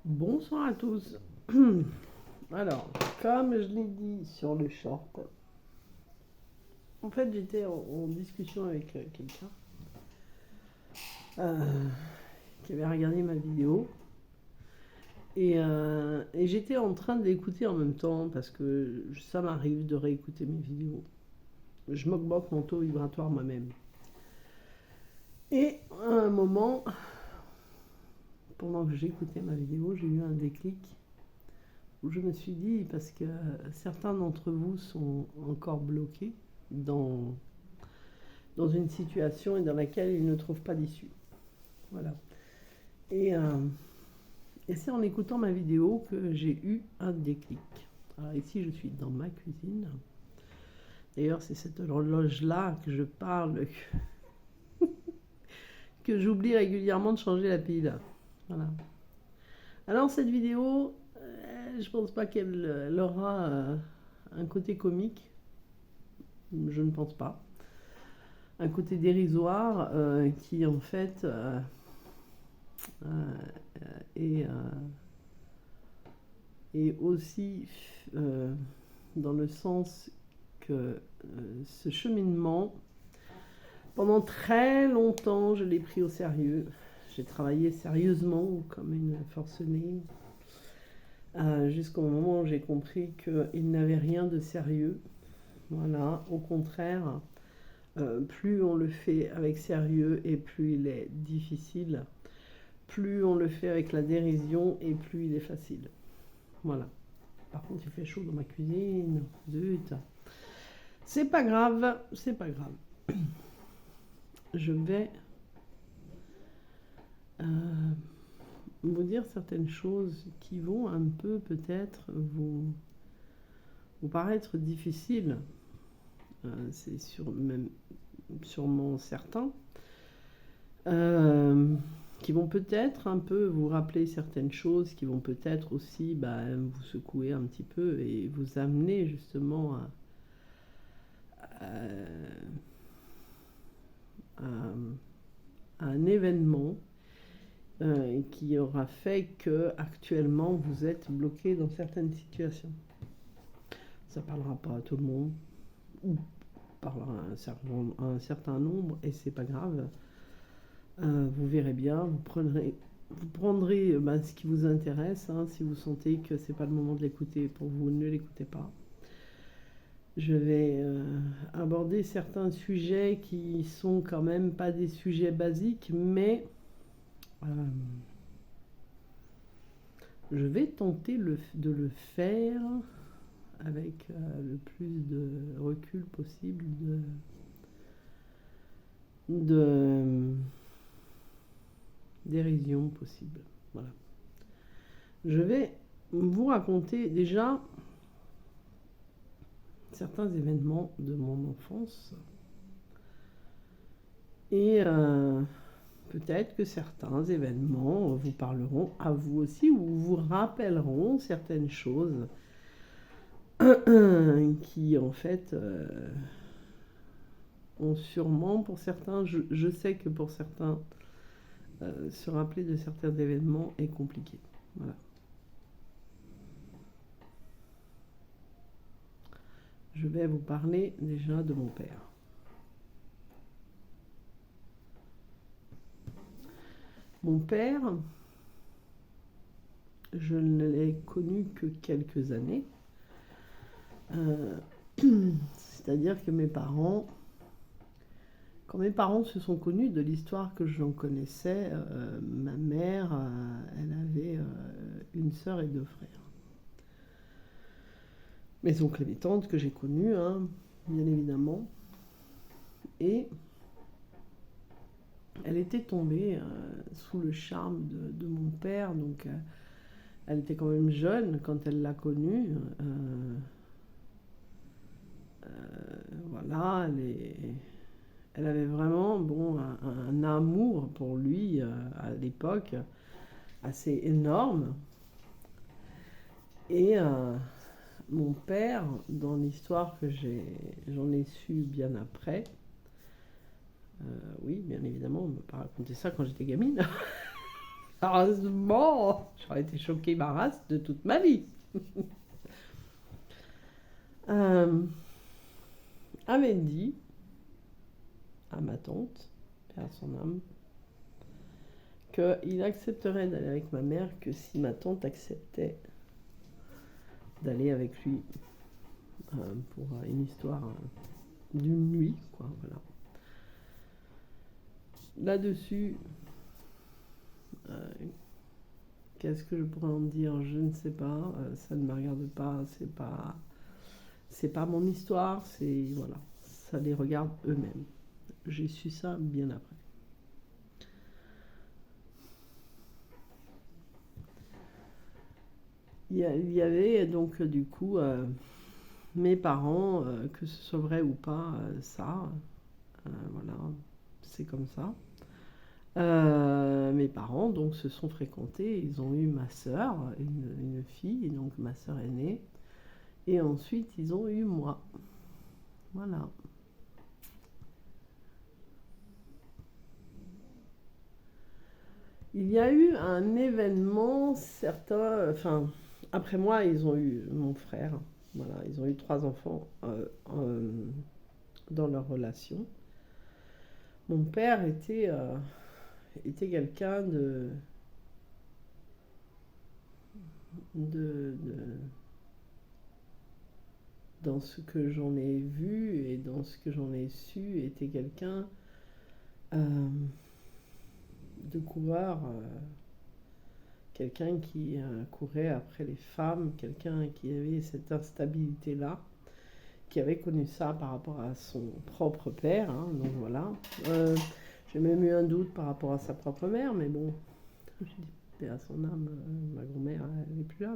Bonsoir à tous. Alors, comme je l'ai dit sur le short, en fait j'étais en discussion avec quelqu'un euh, qui avait regardé ma vidéo et j'étais en train de l'écouter en même temps parce que ça m'arrive de réécouter mes vidéos. Je m'augmente mon taux vibratoire moi-même. Et à un moment, pendant que j'écoutais ma vidéo, j'ai eu un déclic où je me suis dit, parce que certains d'entre vous sont encore bloqués dans, dans une situation et dans laquelle ils ne trouvent pas d'issue. Voilà. Et, euh, et c'est en écoutant ma vidéo que j'ai eu un déclic. Alors ici, je suis dans ma cuisine. D'ailleurs, c'est cette horloge-là que je parle, que j'oublie régulièrement de changer la pile. Voilà. Alors cette vidéo, je pense pas qu'elle aura un côté comique. Je ne pense pas. Un côté dérisoire qui en fait est, est aussi dans le sens que ce cheminement, pendant très longtemps, je l'ai pris au sérieux. J'ai travaillé sérieusement comme une forcenée jusqu'au moment où j'ai compris qu'il n'avait rien de sérieux. Voilà, au contraire, plus on le fait avec sérieux et plus il est difficile. Plus on le fait avec la dérision et plus il est facile. Voilà. Par contre, il fait chaud dans ma cuisine. Zut. C'est pas grave, c'est pas grave. Je vais vous dire certaines choses qui vont un peu peut-être vous paraître difficiles. C'est sûrement certain. Qui vont peut-être un peu vous rappeler certaines choses, qui vont peut-être aussi vous secouer un petit peu et vous amener justement à un événement qui aura fait que actuellement vous êtes bloqué dans certaines situations. Ça parlera pas à tout le monde, ou parlera à un certain nombre, et c'est pas grave. Vous verrez bien, vous prendrez ce qui vous intéresse. Hein. Si vous sentez que c'est pas le moment de l'écouter pour vous, ne l'écoutez pas. Je vais aborder certains sujets qui sont quand même pas des sujets basiques, mais je vais tenter de le faire avec le plus de recul possible, de dérision possible. Voilà. Je vais vous raconter déjà certains événements de mon enfance et peut-être que certains événements vous parleront à vous aussi ou vous rappelleront certaines choses qui en fait ont sûrement pour certains, je sais que pour certains se rappeler de certains événements est compliqué. Voilà. Je vais vous parler déjà de mon père. Mon père, je ne l'ai connu que quelques années. C'est-à-dire que quand mes parents se sont connus, de l'histoire que j'en connaissais, ma mère, elle avait une sœur et deux frères. Mes oncles et mes tantes que j'ai connus, hein, bien évidemment. Et elle était tombée sous le charme de mon père, donc elle était quand même jeune quand elle l'a connu. Voilà, elle avait vraiment un amour pour lui à l'époque assez énorme. Et mon père, dans l'histoire que j'en ai su bien après, oui, bien évidemment, on ne m'a pas raconté ça quand j'étais gamine. Heureusement, j'aurais été choquée ma race de toute ma vie. Avait dit à ma tante, père son âme, qu'il accepterait d'aller avec ma mère que si ma tante acceptait d'aller avec lui pour une histoire d'une nuit, quoi, voilà. Là-dessus, qu'est-ce que je pourrais en dire? Je ne sais pas, ça ne me regarde pas, c'est pas mon histoire, c'est voilà, ça les regarde eux-mêmes. J'ai su ça bien après. Il y avait donc du coup mes parents, que ce soit vrai ou pas, voilà, c'est comme ça. Mes parents donc se sont fréquentés, ils ont eu ma sœur, une fille, et donc ma sœur aînée, et ensuite ils ont eu moi. Voilà. Il y a eu un événement certain, enfin, après moi, ils ont eu mon frère. Voilà, ils ont eu 3 enfants dans leur relation. Mon père était quelqu'un de, dans ce que j'en ai vu et dans ce que j'en ai su, était quelqu'un euh, de coureur, quelqu'un qui courait après les femmes, quelqu'un qui avait cette instabilité-là, qui avait connu ça par rapport à son propre père, hein, donc voilà. J'ai même eu un doute par rapport à sa propre mère, mais bon, je dis à son âme, ma grand-mère, elle n'est plus là,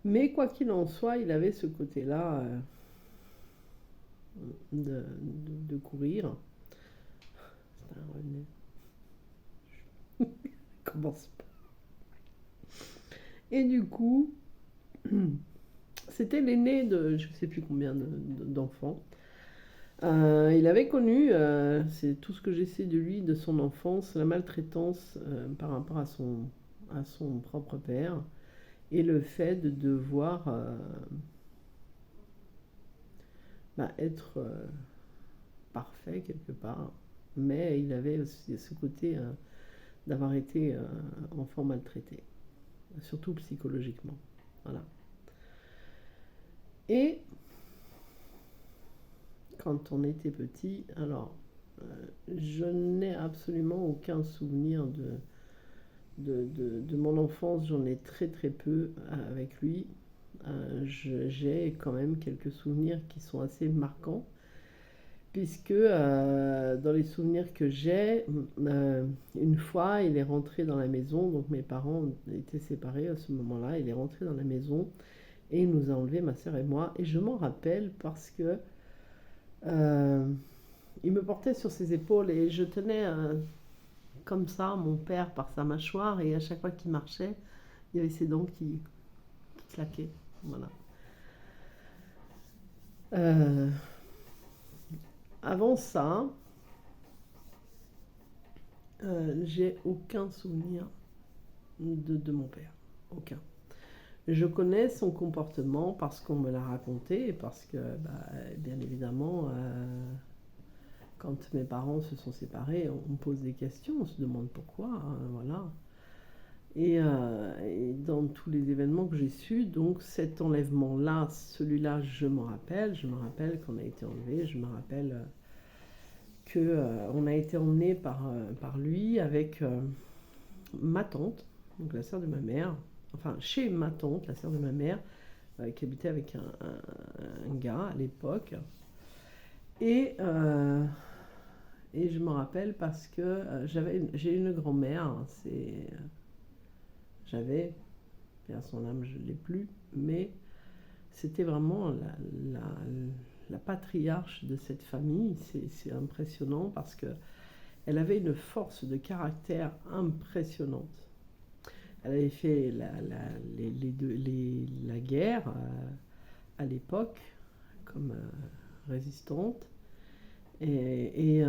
mais quoi qu'il en soit, il avait ce côté-là de courir. C'est un René. Commence pas. Et du coup, c'était l'aîné de je ne sais plus combien d'enfants. Il avait connu, c'est tout ce que je sais de lui, de son enfance, la maltraitance par rapport à son propre père et le fait de devoir être parfait quelque part. Mais il avait aussi ce côté d'avoir été enfant maltraité, surtout psychologiquement. Voilà. Et quand on était petit, alors je n'ai absolument aucun souvenir de mon enfance, j'en ai très très peu avec lui. J'ai quand même quelques souvenirs qui sont assez marquants, puisque dans les souvenirs que j'ai, une fois il est rentré dans la maison, donc mes parents étaient séparés à ce moment-là, il est rentré dans la maison et il nous a enlevé, ma soeur et moi, et je m'en rappelle parce que euh, il me portait sur ses épaules et je tenais comme ça mon père par sa mâchoire, et à chaque fois qu'il marchait, il y avait ses dents qui claquaient. Voilà. Euh, Avant ça, j'ai aucun souvenir de mon père. Aucun. Je connais son comportement parce qu'on me l'a raconté et parce que, bien évidemment, quand mes parents se sont séparés, on pose des questions, on se demande pourquoi, hein, voilà. Et dans tous les événements que j'ai su, donc cet enlèvement-là, celui-là, je me rappelle qu'on a été enlevé, je me rappelle que on a été emmené par lui avec ma tante, donc la sœur de ma mère, enfin chez ma tante, la sœur de ma mère, qui habitait avec un gars à l'époque. Et, euh, et je me rappelle parce que j'ai une grand-mère, hein, j'avais, et à son âme je ne l'ai plus, mais c'était vraiment la, la patriarche de cette famille. C'est impressionnant parce que elle avait une force de caractère impressionnante. Elle avait fait la guerre à l'époque comme résistante. Et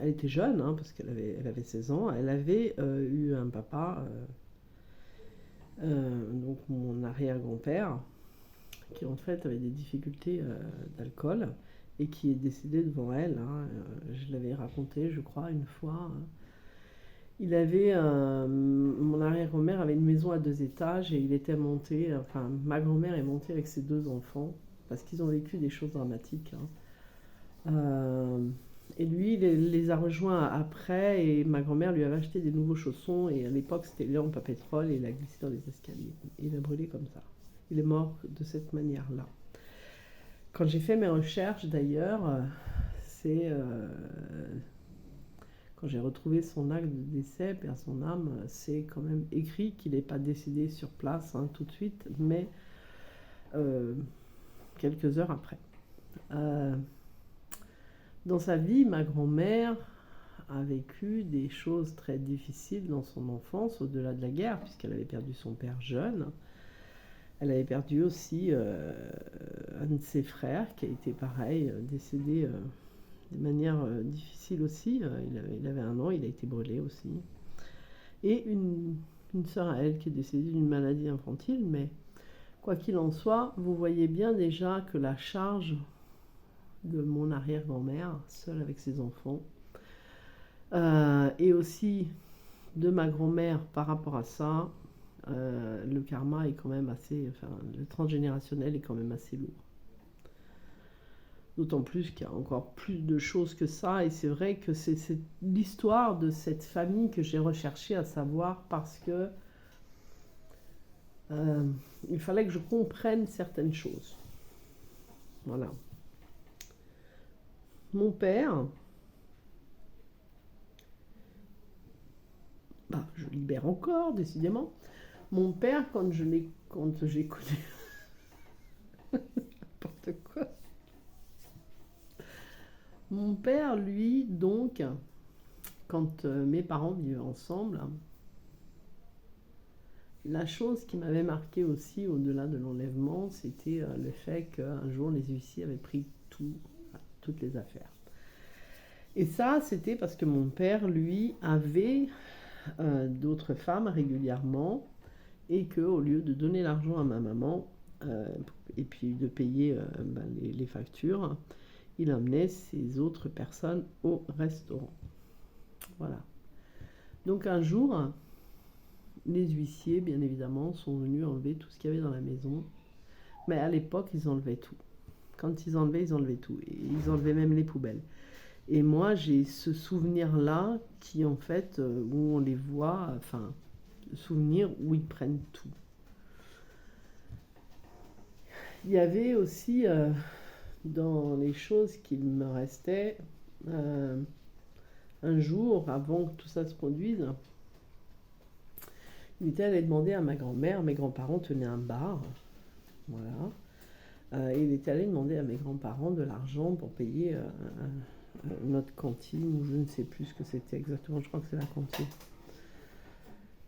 Elle était jeune, hein, parce elle avait 16 ans. Elle avait eu un papa, donc mon arrière-grand-père, qui en fait avait des difficultés d'alcool et qui est décédé devant elle, hein. Je l'avais raconté, je crois, une fois. Mon arrière-grand-mère avait une maison à 2 étages et il était monté, enfin ma grand-mère est montée avec ses 2 enfants parce qu'ils ont vécu des choses dramatiques, hein. Et lui, il les a rejoints après et ma grand-mère lui avait acheté des nouveaux chaussons et à l'époque c'était une lampe à pétrole et il a glissé dans les escaliers. Il a brûlé comme ça. Il est mort de cette manière-là. Quand j'ai fait mes recherches d'ailleurs, c'est quand j'ai retrouvé son acte de décès, père son âme, c'est quand même écrit qu'il n'est pas décédé sur place, hein, tout de suite, mais quelques heures après. Dans sa vie, ma grand-mère a vécu des choses très difficiles dans son enfance, au-delà de la guerre, puisqu'elle avait perdu son père jeune. Elle avait perdu aussi un de ses frères, qui a été pareil, décédé de manière difficile aussi. Il avait 1 an, il a été brûlé aussi. Et une sœur à elle qui est décédée d'une maladie infantile, mais quoi qu'il en soit, vous voyez bien déjà que la charge de mon arrière-grand-mère, seule avec ses enfants, et aussi de ma grand-mère par rapport à ça, le karma est quand même assez, enfin, le transgénérationnel est quand même assez lourd. D'autant plus qu'il y a encore plus de choses que ça, et c'est vrai que c'est l'histoire de cette famille que j'ai recherché à savoir parce que il fallait que je comprenne certaines choses. Voilà. Mon père, je libère encore, décidément. Mon père, quand j'ai connu n'importe quoi. Mon père, lui, donc, quand mes parents vivaient ensemble, la chose qui m'avait marqué aussi, au-delà de l'enlèvement, c'était le fait qu'un jour, les huissiers avaient pris toutes les affaires. Et ça, c'était parce que mon père, lui, avait d'autres femmes régulièrement et qu'au lieu de donner l'argent à ma maman et puis de payer les factures, il emmenait ces autres personnes au restaurant. Voilà. Donc un jour, les huissiers, bien évidemment, sont venus enlever tout ce qu'il y avait dans la maison. Mais à l'époque, ils enlevaient tout. Quand ils enlevaient tout. Et ils enlevaient même les poubelles. Et moi, j'ai ce souvenir-là qui, en fait, où on les voit, enfin, souvenir où ils prennent tout. Il y avait aussi, dans les choses qu'il me restait, un jour, avant que tout ça se produise, il était allé demander à ma grand-mère, mes grands-parents tenaient un bar, voilà. Il était allé demander à mes grands-parents de l'argent pour payer notre cantine, ou je ne sais plus ce que c'était exactement, je crois que c'est la cantine.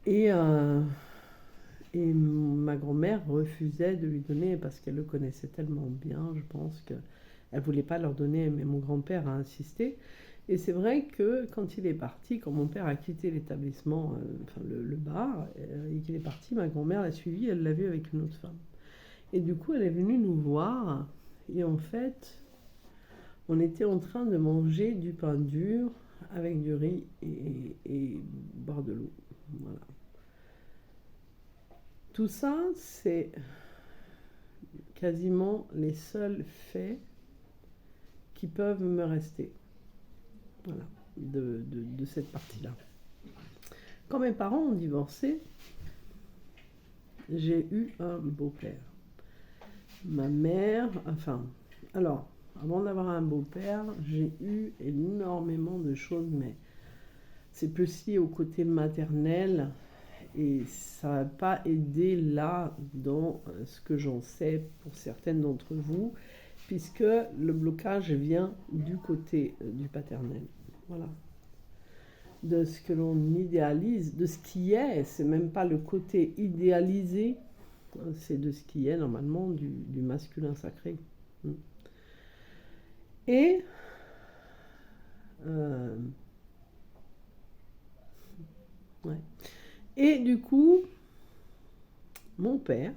Et ma grand-mère refusait de lui donner parce qu'elle le connaissait tellement bien, je pense qu'elle ne voulait pas leur donner, mais mon grand-père a insisté. Et c'est vrai que quand il est parti, quand mon père a quitté l'établissement, enfin le bar, et qu'il est parti, ma grand-mère l'a suivi, elle l'a vu avec une autre femme. Et du coup, elle est venue nous voir, et en fait, on était en train de manger du pain dur avec du riz et boire de l'eau. Voilà. Tout ça, c'est quasiment les seuls faits qui peuvent me rester. Voilà, de cette partie-là. Quand mes parents ont divorcé, j'ai eu un beau-père. Ma mère, enfin, alors, avant d'avoir un beau-père, j'ai eu énormément de choses, mais c'est plus lié au côté maternel et ça n'a pas aidé là dans ce que j'en sais pour certaines d'entre vous, puisque le blocage vient du côté du paternel. Voilà. De ce que l'on idéalise, de ce qui est, c'est même pas le côté idéalisé, c'est de ce qui est normalement du masculin sacré. Et Ouais. Et du coup, mon père,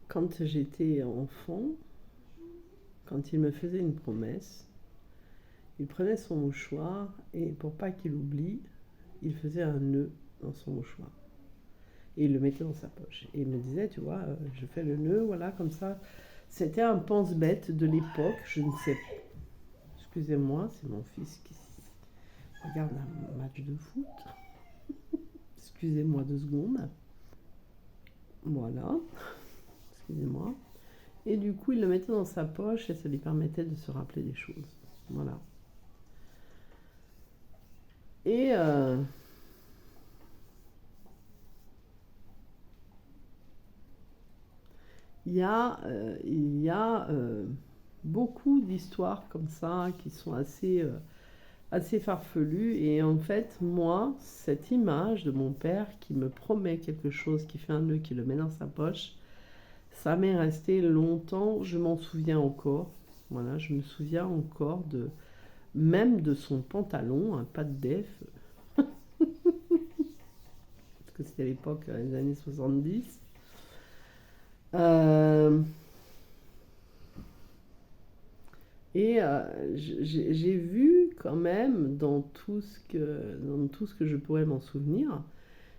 quand j'étais enfant, quand il me faisait une promesse, il prenait son mouchoir et pour pas qu'il oublie, il faisait un nœud dans son mouchoir. Et il le mettait dans sa poche. Et il me disait, tu vois, je fais le nœud, voilà, comme ça. C'était un pense-bête de l'époque, je ne sais pas. Excusez-moi, c'est mon fils qui regarde un match de foot. Excusez-moi 2 secondes. Voilà, excusez-moi. Et du coup, il le mettait dans sa poche et ça lui permettait de se rappeler des choses. Voilà. Et il y a beaucoup d'histoires comme ça qui sont assez farfelues. Et en fait, moi, cette image de mon père qui me promet quelque chose, qui fait un nœud, qui le met dans sa poche, ça m'est resté longtemps. Je m'en souviens encore. Voilà, je me souviens encore même de son pantalon, pas de def, parce que c'était l'époque, les années 70. Euh, et j'ai vu quand même dans tout ce que je pourrais m'en souvenir,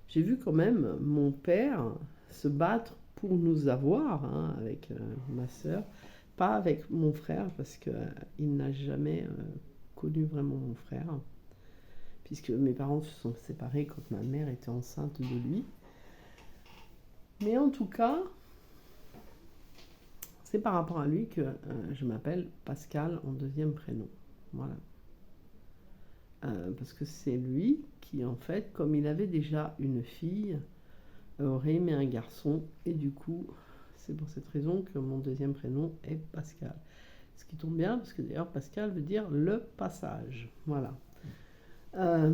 j'ai vu quand même mon père se battre pour nous avoir, hein, avec ma sœur, pas avec mon frère, parce qu'il n'a jamais connu vraiment mon frère, puisque mes parents se sont séparés quand ma mère était enceinte de lui. Mais en tout cas, c'est par rapport à lui que je m'appelle Pascal en deuxième prénom. Voilà. Parce que c'est lui qui, en fait, comme il avait déjà une fille, aurait aimé un garçon. Et du coup, c'est pour cette raison que mon deuxième prénom est Pascal. Ce qui tombe bien, parce que d'ailleurs, Pascal veut dire le passage. Voilà. Euh,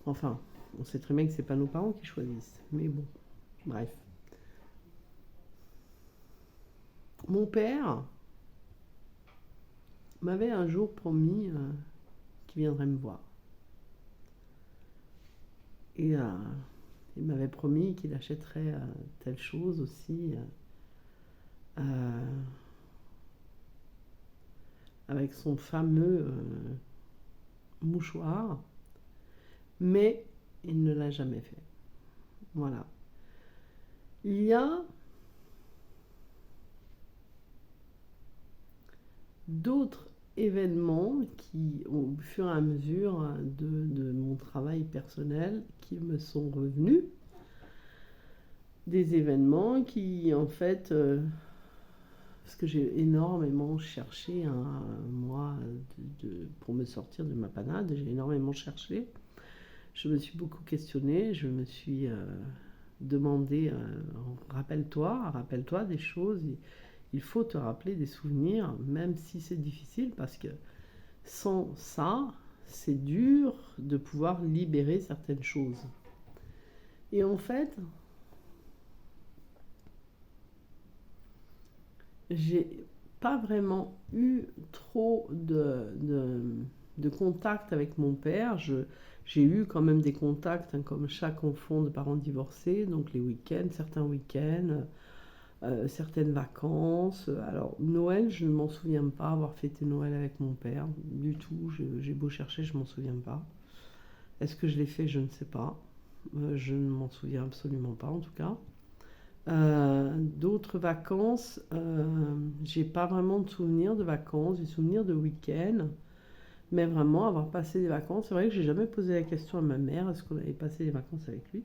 enfin, on sait très bien que c'est pas nos parents qui choisissent. Mais bon, bref. Mon père m'avait un jour promis qu'il viendrait me voir. Et il m'avait promis qu'il achèterait telle chose aussi, euh, avec son fameux mouchoir, mais il ne l'a jamais fait. Voilà. Il y a d'autres événements qui, au fur et à mesure de mon travail personnel, qui me sont revenus. Des événements qui, en fait, parce que j'ai énormément cherché, hein, moi, pour me sortir de ma panade, j'ai énormément cherché. Je me suis beaucoup questionnée, je me suis demandé, rappelle-toi des choses, il faut te rappeler des souvenirs, même si c'est difficile, parce que sans ça, c'est dur de pouvoir libérer certaines choses. Et en fait, j'ai pas vraiment eu trop de contact avec mon père. J'ai eu quand même des contacts, hein, comme chaque enfant de parents divorcés, donc les week-ends, certains week-ends, certaines vacances. Alors Noël, je ne m'en souviens pas avoir fêté Noël avec mon père du tout. J'ai beau chercher, je m'en souviens pas. Est-ce que je l'ai fait? Je ne sais pas. Je ne m'en souviens absolument pas en tout cas. D'autres vacances, j'ai pas vraiment de souvenirs de vacances, des souvenirs de week-end, mais vraiment avoir passé des vacances. C'est vrai que j'ai jamais posé la question à ma mère, est-ce qu'on avait passé des vacances avec lui?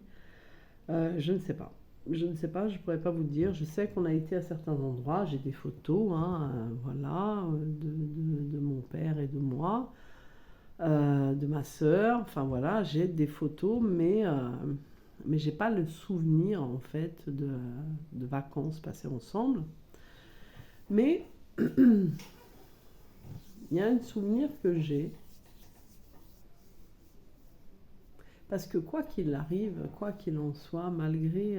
Je ne sais pas. Je ne sais pas, je pourrais pas vous dire. Je sais qu'on a été à certains endroits, j'ai des photos, hein, voilà, de mon père et de moi, de ma sœur, enfin voilà, j'ai des photos, mais j'ai pas le souvenir en fait de vacances passées ensemble. Mais il y a un souvenir que j'ai, parce que quoi qu'il arrive, quoi qu'il en soit, malgré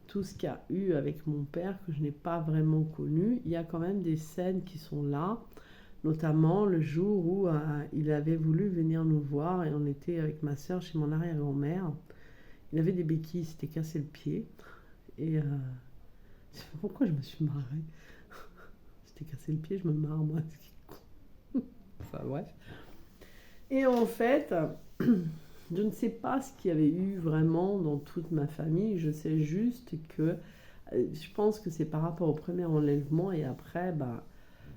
tout ce qu'il y a eu avec mon père que je n'ai pas vraiment connu, il y a quand même des scènes qui sont là. notamment le jour où il avait voulu venir nous voir et on était avec ma soeur chez mon arrière-grand-mère. Il avait des béquilles, il s'était cassé le pied. Et je sais pas pourquoi je me suis marrée. J'étais cassé le pied, je me marre moi. Enfin bref. Et en fait, je ne sais pas ce qu'il y avait eu vraiment dans toute ma famille. Je sais juste que je pense que c'est par rapport au premier enlèvement et après,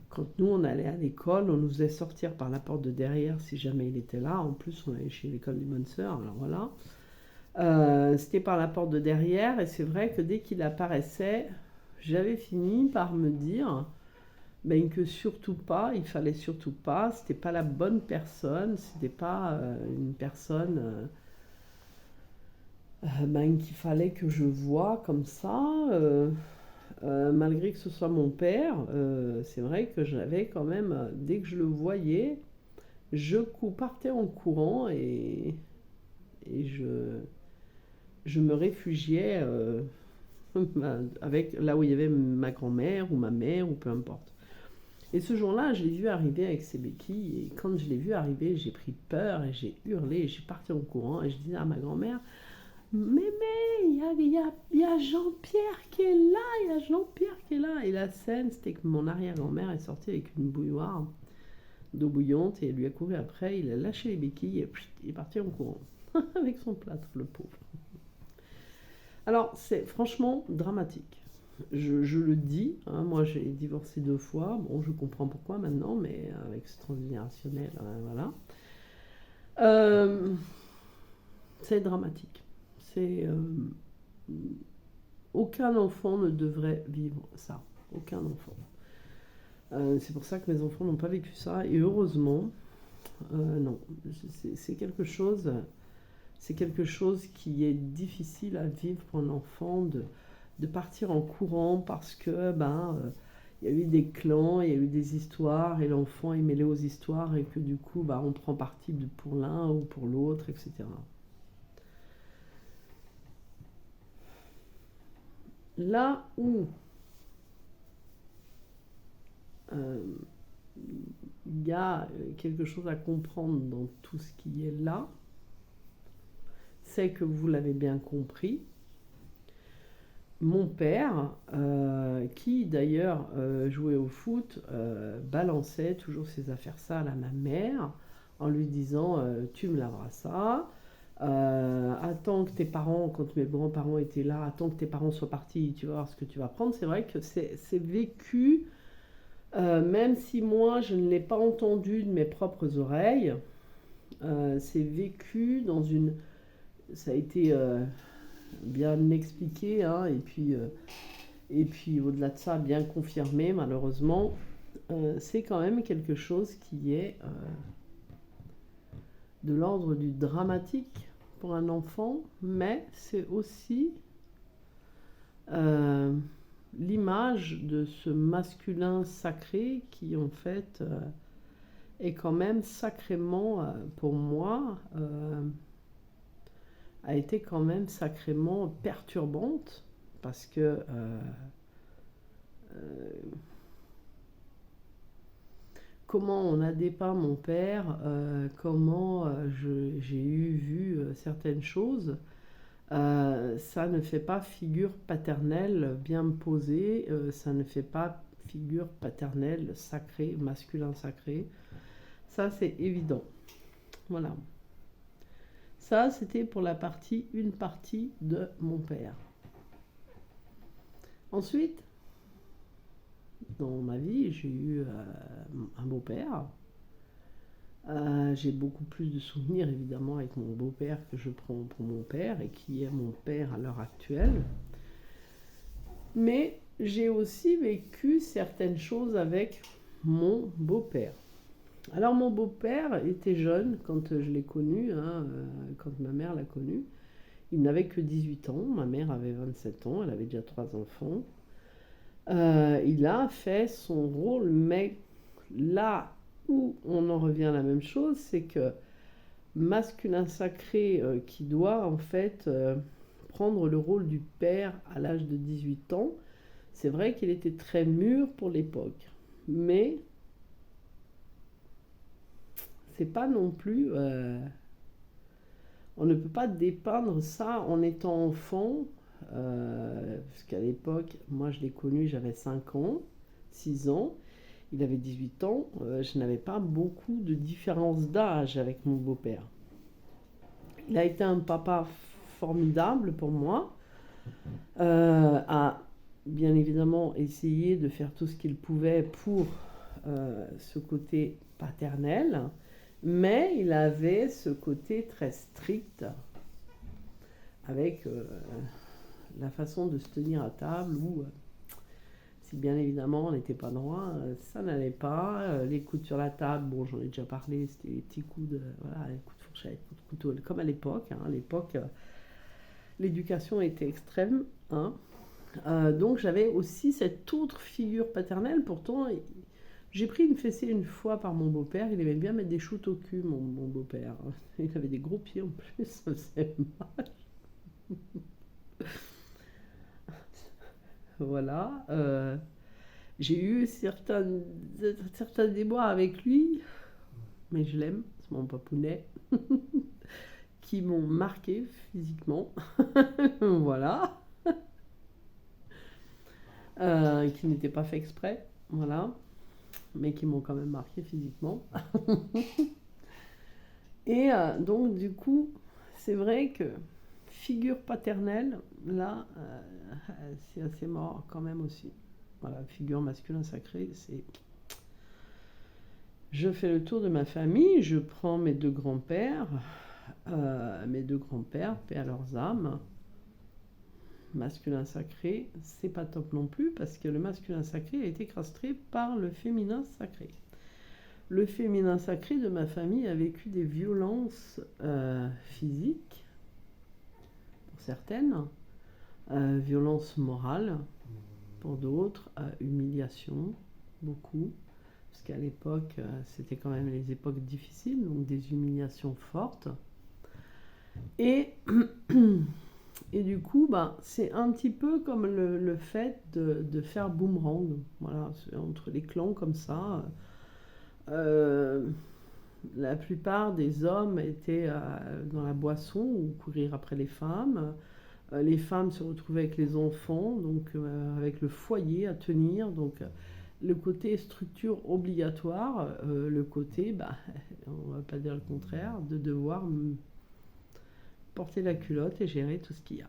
quand nous on allait à l'école, on nous faisait sortir par la porte de derrière si jamais il était là. En plus, on allait chez l'école des bonnes sœurs, alors voilà. C'était par la porte de derrière et c'est vrai que dès qu'il apparaissait, j'avais fini par me dire que surtout pas, il fallait surtout pas, c'était pas la bonne personne, c'était pas une personne qu'il fallait que je voie comme ça. Malgré que ce soit mon père, c'est vrai que j'avais quand même, dès que je le voyais, je partais en courant et je me réfugiais avec là où il y avait ma grand-mère ou ma mère ou peu importe. Et ce jour-là, je l'ai vu arriver avec ses béquilles et quand je l'ai vu arriver, j'ai pris peur et j'ai hurlé et j'ai parti en courant et je disais à ma grand-mère: Mémé, il y a Jean-Pierre qui est là, il y a Jean-Pierre qui est là. Et la scène, c'était que mon arrière-grand-mère est sortie avec une bouilloire d'eau bouillante et elle lui a couru après, il a lâché les béquilles et il est parti en courant avec son plâtre, le pauvre. Alors, c'est franchement dramatique. Je le dis, hein, moi j'ai divorcé 2 fois, bon je comprends pourquoi maintenant, mais avec ce transgénérationnel, voilà. C'est dramatique. Aucun enfant ne devrait vivre ça. Aucun enfant. C'est pour ça que mes enfants n'ont pas vécu ça. Et heureusement, non. C'est quelque chose qui est difficile à vivre pour un enfant de partir en courant parce que il y a eu des clans, il y a eu des histoires et l'enfant est mêlé aux histoires et que du coup on prend parti pour l'un ou pour l'autre, etc. Là où il y a quelque chose à comprendre dans tout ce qui est là, c'est que vous l'avez bien compris, mon père, qui d'ailleurs jouait au foot, balançait toujours ses affaires sales à ma mère en lui disant tu me laveras ça, attends que tes parents, quand mes grands-parents étaient là, attends que tes parents soient partis, tu vas voir ce que tu vas prendre. C'est vrai que c'est vécu, même si moi je ne l'ai pas entendu de mes propres oreilles, c'est vécu dans une... Ça a été bien expliqué, hein, et puis au-delà de ça, bien confirmé malheureusement. C'est quand même quelque chose qui est de l'ordre du dramatique pour un enfant, mais c'est aussi l'image de ce masculin sacré qui en fait est quand même sacrément, pour moi, a été quand même sacrément perturbante parce que comment on a dépeint mon père, comment j'ai vu certaines choses, ça ne fait pas figure paternelle bien posée, ça ne fait pas figure paternelle sacrée, masculin sacré. Ça, c'est évident. Voilà. Ça, c'était pour une partie de mon père. Ensuite, dans ma vie, j'ai eu un beau-père. J'ai beaucoup plus de souvenirs évidemment avec mon beau-père que je prends pour mon père et qui est mon père à l'heure actuelle. Mais j'ai aussi vécu certaines choses avec mon beau-père. Alors mon beau-père était jeune quand je l'ai connu, hein, quand ma mère l'a connu. Il n'avait que 18 ans, ma mère avait 27 ans, elle avait déjà 3 enfants. Il a fait son rôle, mais là où on en revient à la même chose, c'est que masculin sacré qui doit en fait prendre le rôle du père à l'âge de 18 ans, c'est vrai qu'il était très mûr pour l'époque. Mais c'est pas non plus... on ne peut pas dépeindre ça en étant enfant, parce qu'à l'époque, moi je l'ai connu, j'avais 5 ans, 6 ans, il avait 18 ans, je n'avais pas beaucoup de différence d'âge avec mon beau-père. Il a été un papa formidable pour moi, a bien évidemment essayé de faire tout ce qu'il pouvait pour ce côté paternel, mais il avait ce côté très strict avec la façon de se tenir à table où, si bien évidemment on n'était pas droit, ça n'allait pas. Les coudes sur la table, bon, j'en ai déjà parlé, c'était les petits coups de, voilà, les coups de fourchette, coups de couteau, comme à l'époque. À l'époque, l'éducation était extrême, hein. Donc j'avais aussi cette autre figure paternelle. Pourtant, j'ai pris une fessée une fois par mon beau-père. Il aimait bien mettre des shoots au cul, mon beau-père. Il avait des gros pieds en plus, ça faisait mal. Voilà. J'ai eu certains déboires avec lui, mais je l'aime, c'est mon papounet, qui m'ont marqué physiquement. Voilà. Qui n'étaient pas fait exprès, voilà, mais qui m'ont quand même marqué physiquement. Et donc du coup, c'est vrai que figure paternelle, là, c'est assez mort quand même aussi. Voilà, figure masculin sacré, c'est... Je fais le tour de ma famille, je prends mes deux grands-pères, paix à leurs âmes. Masculin sacré, c'est pas top non plus, parce que le masculin sacré a été castré par le féminin sacré. Le féminin sacré de ma famille a vécu des violences physiques, pour certaines, violences morales, pour d'autres, humiliation, beaucoup, parce qu'à l'époque, c'était quand même les époques difficiles, donc des humiliations fortes. Et du coup, c'est un petit peu comme le fait de faire boomerang, voilà, entre les clans comme ça. La plupart des hommes étaient dans la boisson ou courir après les femmes. Les femmes se retrouvaient avec les enfants, donc avec le foyer à tenir. Donc le côté structure obligatoire, le côté, on va pas dire le contraire, de devoir porter la culotte et gérer tout ce qu'il y a.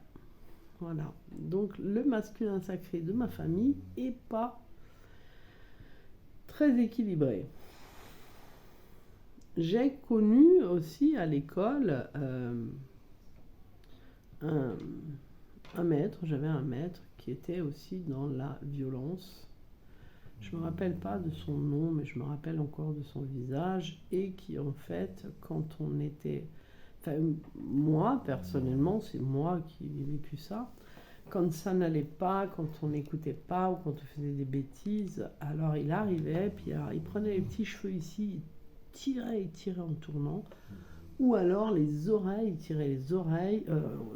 Voilà. Donc le masculin sacré de ma famille est pas très équilibré. J'ai connu aussi à l'école un maître, j'avais un maître qui était aussi dans la violence. Je me rappelle pas de son nom, mais je me rappelle encore de son visage, et qui en fait, quand on était... Enfin, moi, personnellement, c'est moi qui ai vécu ça. Quand ça n'allait pas, quand on n'écoutait pas, ou quand on faisait des bêtises, alors il arrivait, puis alors, il prenait les petits cheveux ici, il tirait en tournant, ou alors les oreilles, il tirait les oreilles.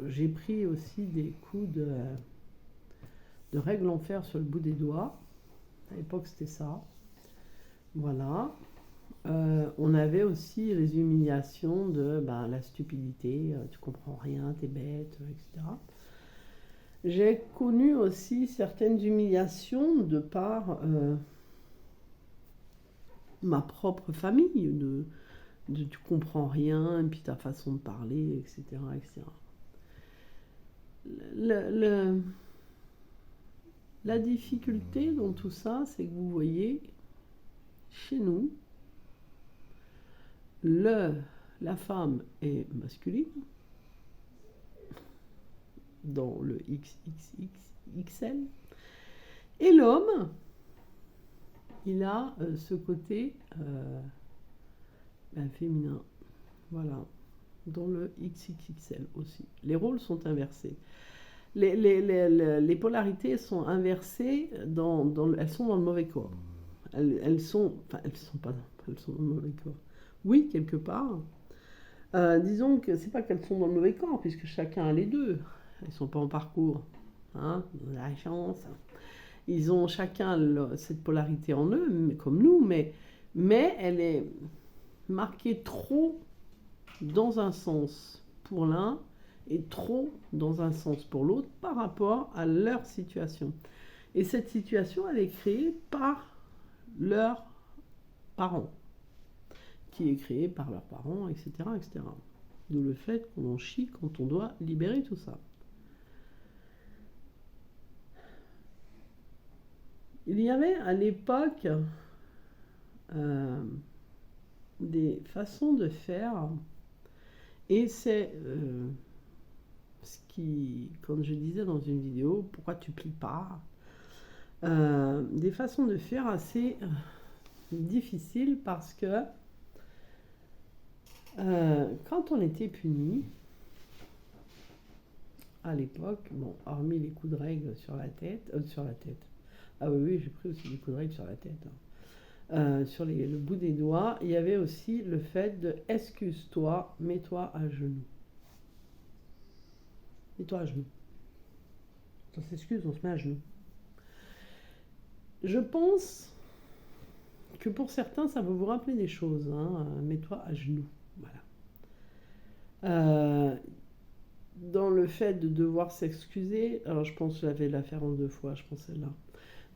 J'ai pris aussi des coups de règle en fer sur le bout des doigts. À l'époque, c'était ça. Voilà. On avait aussi les humiliations de la stupidité, tu comprends rien, t'es bête, etc. J'ai connu aussi certaines humiliations de par ma propre famille, de tu comprends rien, et puis ta façon de parler, etc. etc. La difficulté dans tout ça, c'est que vous voyez, chez nous, la femme est masculine, dans le XXXL, et l'homme, il a ce côté féminin, voilà, dans le XXXL aussi. Les rôles sont inversés. Les polarités sont inversées, elles sont dans le mauvais corps. Elles sont dans le mauvais corps. Oui, quelque part. Disons que c'est pas qu'elles sont dans le mauvais corps, puisque chacun a les deux. Ils sont pas en parcours. Hein, la chance. Ils ont chacun cette polarité en eux, comme nous, mais elle est... marqués trop dans un sens pour l'un et trop dans un sens pour l'autre par rapport à leur situation. Et cette situation, elle est créée par leurs parents, qui est créée par leurs parents, etc., etc. D'où le fait qu'on en chie quand on doit libérer tout ça. Il y avait à l'époque des façons de faire, et c'est ce qui, comme je disais dans une vidéo, pourquoi tu plies pas, des façons de faire assez difficiles parce que quand on était puni à l'époque, bon, hormis les coups de règle sur la tête, ah oui, j'ai pris aussi des coups de règle sur la tête, sur le bout des doigts, il y avait aussi le fait de excuse-toi, mets-toi à genoux. Mets-toi à genoux. On s'excuse, on se met à genoux. Je pense que pour certains, ça va vous rappeler des choses. Mets-toi à genoux. Voilà. Dans le fait de devoir s'excuser, alors je pense que j'avais la faire en 2 fois, je pense celle-là.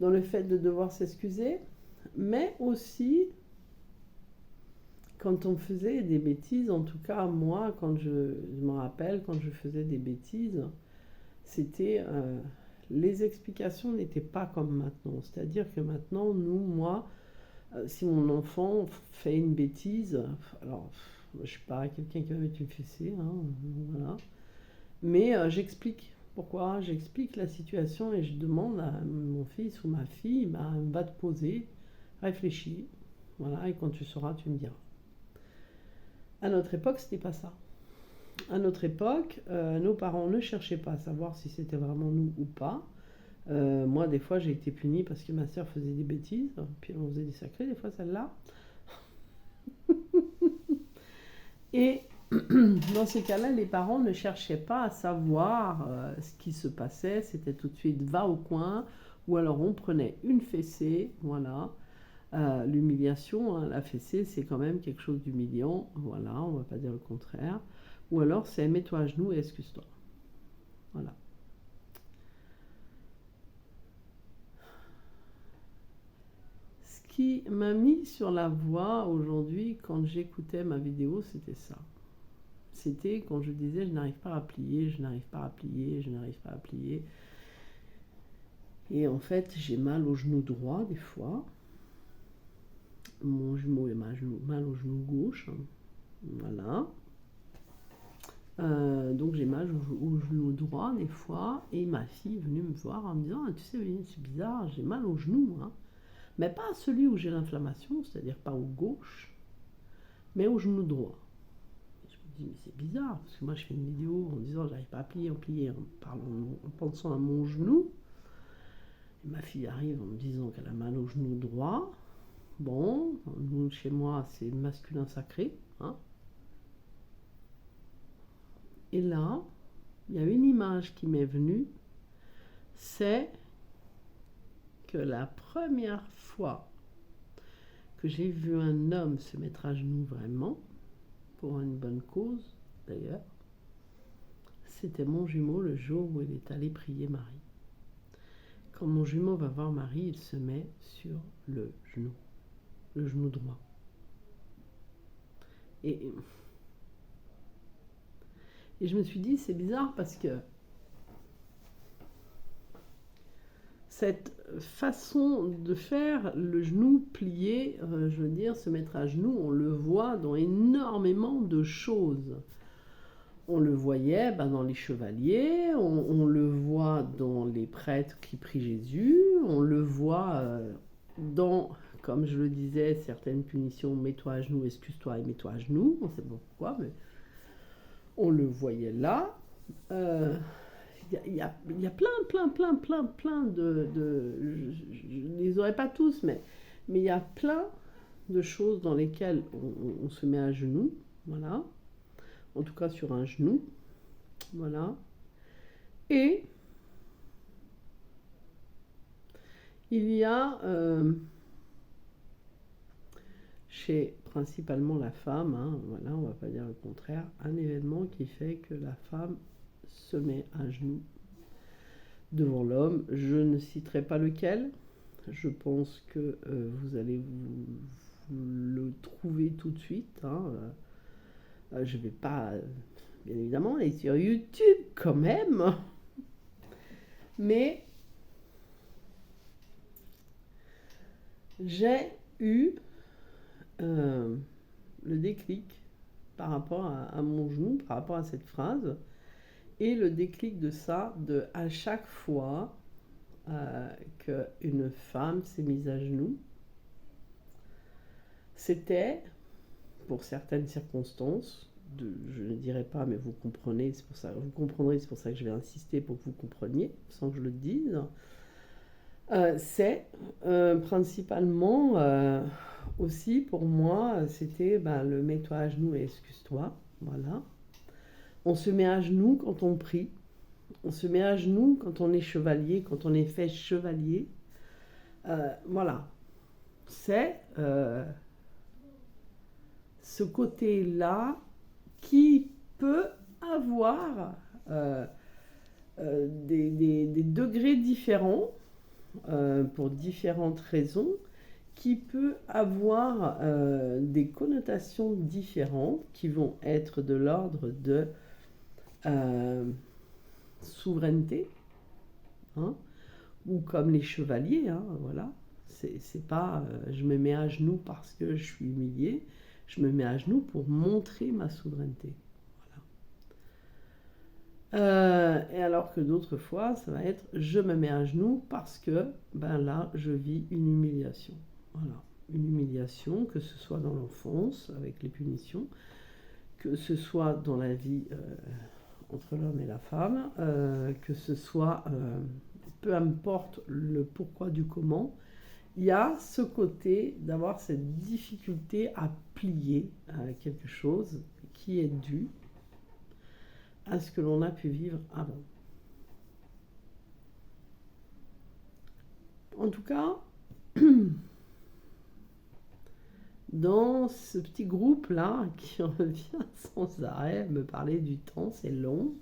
Dans le fait de devoir s'excuser, mais aussi quand on faisait des bêtises, en tout cas moi, quand je me rappelle, quand je faisais des bêtises, c'était les explications n'étaient pas comme maintenant. C'est-à-dire que maintenant, moi, si mon enfant fait une bêtise, alors je ne suis pas quelqu'un qui va mettre une fessée, voilà. Mais j'explique pourquoi, j'explique la situation et je demande à mon fils ou ma fille, va te poser, réfléchis, voilà, et quand tu sauras, tu me diras. À notre époque, c'était pas ça. À notre époque, nos parents ne cherchaient pas à savoir si c'était vraiment nous ou pas. Moi, des fois, j'ai été punie parce que ma soeur faisait des bêtises, puis on faisait des sacrés, des fois, celle-là. Et dans ces cas-là, les parents ne cherchaient pas à savoir ce qui se passait, c'était tout de suite va au coin, ou alors on prenait une fessée, voilà. L'humiliation, la fessée, c'est quand même quelque chose d'humiliant, voilà, on va pas dire le contraire. Ou alors c'est mets-toi à genoux et excuse-toi. Voilà. Ce qui m'a mis sur la voie aujourd'hui quand j'écoutais ma vidéo, c'était ça. C'était quand je disais je n'arrive pas à plier, je n'arrive pas à plier, je n'arrive pas à plier. Et en fait, j'ai mal au genou droit des fois. Mon jumeau est mal au genou gauche. Voilà. Donc j'ai mal au genou droit des fois. Et ma fille est venue me voir en me disant tu sais, c'est bizarre, j'ai mal au genou. Mais pas celui où j'ai l'inflammation, c'est-à-dire pas au gauche, mais au genou droit. Et je me dis mais c'est bizarre, parce que moi je fais une vidéo en disant j'arrive pas à plier, en pensant à mon genou. Et ma fille arrive en me disant qu'elle a mal au genou droit. Bon, nous, chez moi, c'est masculin sacré. Et là, il y a une image qui m'est venue. C'est que la première fois que j'ai vu un homme se mettre à genoux vraiment, pour une bonne cause d'ailleurs, c'était mon jumeau le jour où il est allé prier Marie. Quand mon jumeau va voir Marie, il se met sur le genou droit. Et je me suis dit, c'est bizarre parce que cette façon de faire le genou plié, je veux dire, se mettre à genoux, on le voit dans énormément de choses. On le voyait dans les chevaliers, on le voit dans les prêtres qui prient Jésus, on le voit dans, comme je le disais, certaines punitions, mets-toi à genoux, excuse-toi et mets-toi à genoux, on ne sait pas pourquoi, mais on le voyait là. Il y a plein de je ne les aurais pas tous, mais il y a plein de choses dans lesquelles on se met à genoux, voilà. En tout cas sur un genou, voilà. Et il y a chez principalement la femme, hein, voilà, on va pas dire le contraire, un événement qui fait que la femme se met à genoux devant l'homme. Je ne citerai pas lequel. Je pense que vous allez vous le trouver tout de suite, hein. Je ne vais pas, bien évidemment, aller sur YouTube quand même. Mais j'ai eu le déclic par rapport à mon genou, par rapport à cette phrase. Et le déclic de ça, de à chaque fois qu'une femme s'est mise à genoux, c'était, pour certaines circonstances, je ne dirai pas, mais vous comprenez, c'est pour ça, vous comprendrez, c'est pour ça que je vais insister pour que vous compreniez, sans que je le dise. C'est principalement aussi pour moi, c'était le mets-toi à genoux et excuse-toi, voilà. On se met à genoux quand on prie, on se met à genoux quand on est chevalier, quand on est fait chevalier. Voilà, c'est ce côté-là qui peut avoir des degrés différents pour différentes raisons, qui peut avoir des connotations différentes qui vont être de l'ordre de souveraineté, hein, ou comme les chevaliers, hein, voilà. C'est pas je me mets à genoux parce que je suis humilié, je me mets à genoux pour montrer ma souveraineté. Et alors que d'autres fois, ça va être je me mets à genoux parce que là, je vis une humiliation. Voilà, une humiliation, que ce soit dans l'enfance avec les punitions, que ce soit dans la vie entre l'homme et la femme, que ce soit peu importe le pourquoi du comment, il y a ce côté d'avoir cette difficulté à plier quelque chose qui est dû à ce que l'on a pu vivre avant. En tout cas, dans ce petit groupe-là qui revient sans arrêt me parler du temps, c'est long,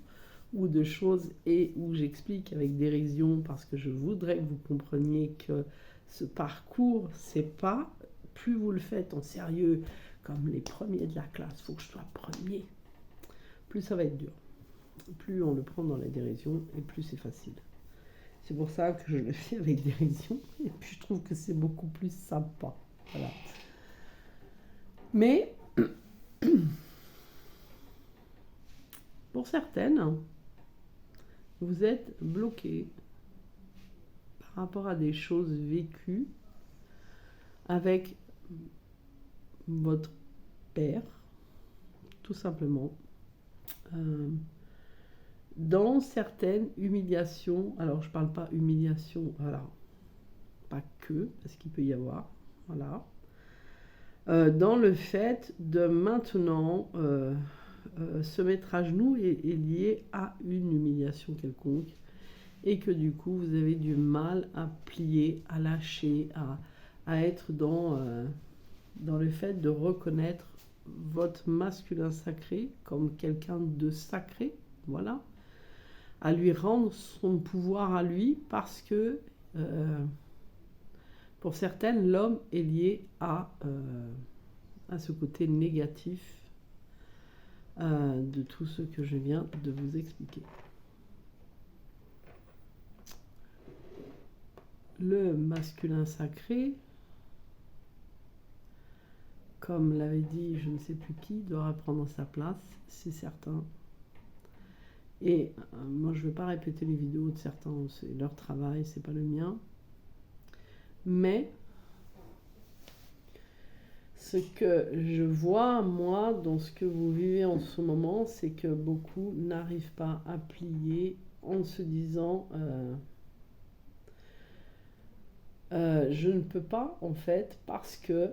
ou de choses et où j'explique avec dérision parce que je voudrais que vous compreniez que ce parcours, c'est pas, plus vous le faites en sérieux, comme les premiers de la classe, il faut que je sois premier, plus ça va être dur. Plus on le prend dans la dérision et plus c'est facile. C'est pour ça que je le fais avec dérision et puis je trouve que c'est beaucoup plus sympa. Voilà. Mais pour certaines, vous êtes bloqué par rapport à des choses vécues avec votre père, tout simplement. Dans certaines humiliations, alors je parle pas humiliation, voilà, pas que, parce qu'il peut y avoir, voilà, dans le fait de maintenant se mettre à genoux est lié à une humiliation quelconque, et que du coup vous avez du mal à plier, à lâcher, à être dans le fait de reconnaître votre masculin sacré comme quelqu'un de sacré, voilà, à lui rendre son pouvoir à lui parce que pour certaines, l'homme est lié à ce côté négatif de tout ce que je viens de vous expliquer. Le masculin sacré, comme l'avait dit je ne sais plus qui, doit reprendre sa place, c'est certain. Et moi je ne vais pas répéter les vidéos de certains, c'est leur travail, c'est pas le mien. Mais ce que je vois, moi, dans ce que vous vivez en ce moment, c'est que beaucoup n'arrivent pas à plier en se disant je ne peux pas, en fait, parce que